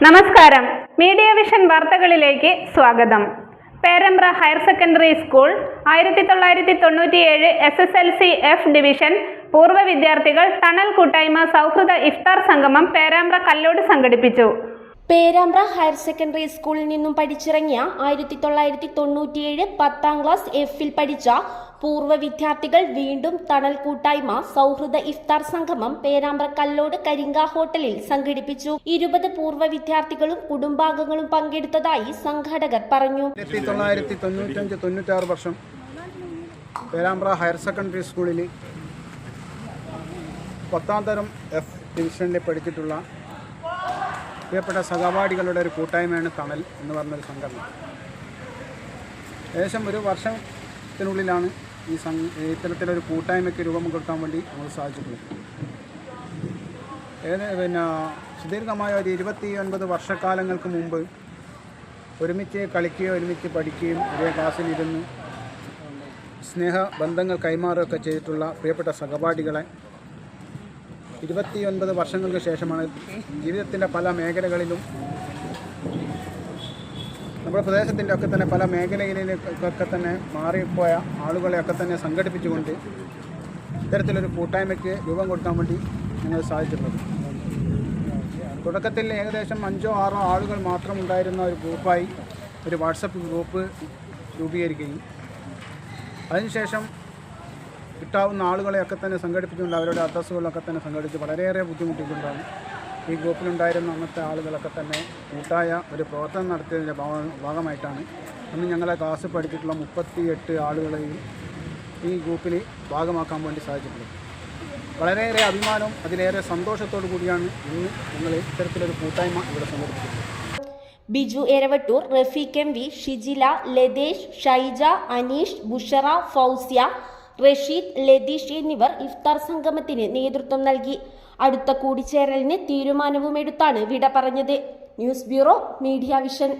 നമസ്കാരം. Media vision വാർത്തകളിലേക്ക് സ്വാഗതം. Perambra higher secondary school 1997 SSLC F division പൂർവ്വ വിദ്യാർത്ഥികൾ തണൽ കൂട്ടായ്മ സൗഹൃദ ഇഫ്താർ സംഗമം പേരാമ്പ്ര കല്ലോട് സംഘടിപ്പിച്ചു. പേരാമ്പ്ര ഹയർ സെക്കൻഡറി സ്കൂളിൽ നിന്നും പഠിച്ചിറങ്ങിയ 1997 10ാം ക്ലാസ് Fൽ പഠിച്ച പൂർവ്വ വിദ്യാർത്ഥികൾ വീണ്ടും തണൽ കൂട്ടായ്മ സൗഹൃദ ഇഫ്താർ സംഗമം പേരാമ്പ്ര കല്ലോട് കരിങ്ക ഹോട്ടലിൽ സംഘടിപ്പിച്ചു. 20 പൂർവ്വ വിദ്യാർത്ഥികളും കുടുംബാംഗങ്ങളും പങ്കെടുത്തതായി സംഘാടകർ പറഞ്ഞു. 1995-96 വർഷം പേരാമ്പ്ര ഹയർ സെക്കൻഡറി സ്കൂളിൽ 10ാം തരം F ഡിവിഷനിൽ പഠിച്ചിട്ടുള്ള പ്രിയപ്പെട്ട സഹപാഠികളുടെ ഒരു കൂട്ടായ്മയാണ് തണൽ എന്ന് പറഞ്ഞൊരു സംഘടന. ഏകദേശം ഒരു വർഷത്തിനുള്ളിലാണ് ഇത്തരത്തിലൊരു കൂട്ടായ്മയ്ക്ക് രൂപം കൊടുക്കാൻ വേണ്ടി നമുക്ക് സാധിച്ചിട്ടുള്ളത്. സുദീർഘമായ ഒരു 29 വർഷക്കാലങ്ങൾക്ക് മുമ്പ് ഒരുമിച്ച് കളിക്കുകയോ ഒരുമിച്ച് പഠിക്കുകയും ഒരേ ക്ലാസ്സിലിരുന്ന് സ്നേഹബന്ധങ്ങൾ കൈമാറുകയൊക്കെ ചെയ്തിട്ടുള്ള പ്രിയപ്പെട്ട സഹപാഠികളെ 29 വർഷങ്ങൾക്ക് ശേഷമാണ് ജീവിതത്തിൻ്റെ പല മേഖലകളിലും നമ്മുടെ പ്രദേശത്തിൻ്റെ ഒക്കെ തന്നെ പല മേഖലകളിലേക്കൊക്കെ തന്നെ മാറിപ്പോയ ആളുകളെയൊക്കെ തന്നെ സംഘടിപ്പിച്ചുകൊണ്ട് ഇത്തരത്തിലൊരു കൂട്ടായ്മയ്ക്ക് രൂപം കൊടുക്കാൻ വേണ്ടി ഞങ്ങൾ സാധിച്ചിട്ടുള്ളത്. തുടക്കത്തിൽ ഏകദേശം 5-6 ആളുകൾ മാത്രം ഉണ്ടായിരുന്ന ഒരു ഗ്രൂപ്പായി ഒരു വാട്സപ്പ് ഗ്രൂപ്പ് രൂപീകരിക്കുകയും അതിനുശേഷം കിട്ടാവുന്ന ആളുകളെയൊക്കെ തന്നെ സംഘടിപ്പിച്ചുകൊണ്ട് അവരുടെ അഡ്രസ്സുകളൊക്കെ തന്നെ സംഘടിപ്പിച്ച് വളരെയേറെ ബുദ്ധിമുട്ടിക്കൊണ്ടാണ് ഈ ഗ്രൂപ്പിലുണ്ടായിരുന്ന അന്നത്തെ ആളുകളൊക്കെ തന്നെ കൂട്ടായ ഒരു പ്രവർത്തനം നടത്തിയതിൻ്റെ ഭാഗമായിട്ടാണ് അന്ന് ഞങ്ങളെ ക്ലാസ് പഠിച്ചിട്ടുള്ള 38 ആളുകളെയും ഈ ഗ്രൂപ്പിൽ ഭാഗമാക്കാൻ വേണ്ടി സാധിച്ചിട്ടുള്ളത്. വളരെയേറെ അഭിമാനവും അതിലേറെ സന്തോഷത്തോടു കൂടിയാണ് ഇന്ന് ഞങ്ങൾ ഇത്തരത്തിലൊരു കൂട്ടായ്മ ഇവിടെ സംഘടിപ്പിച്ചത്. ബിജു എരവട്ടൂർ, റഫീഖ് MV, ഷിജില, ലതേഷ്, ഷൈജ, അനീഷ്, ബുഷറ, ഫൗസിയ, റഷീദ്, ലതീഷ് എന്നിവർ ഇഫ്താർ സംഗമത്തിന് നേതൃത്വം നൽകി. അടുത്ത കൂടിച്ചേരലിന് തീരുമാനവുമെടുത്താണ് വിട പറഞ്ഞത്. News bureau, media vision.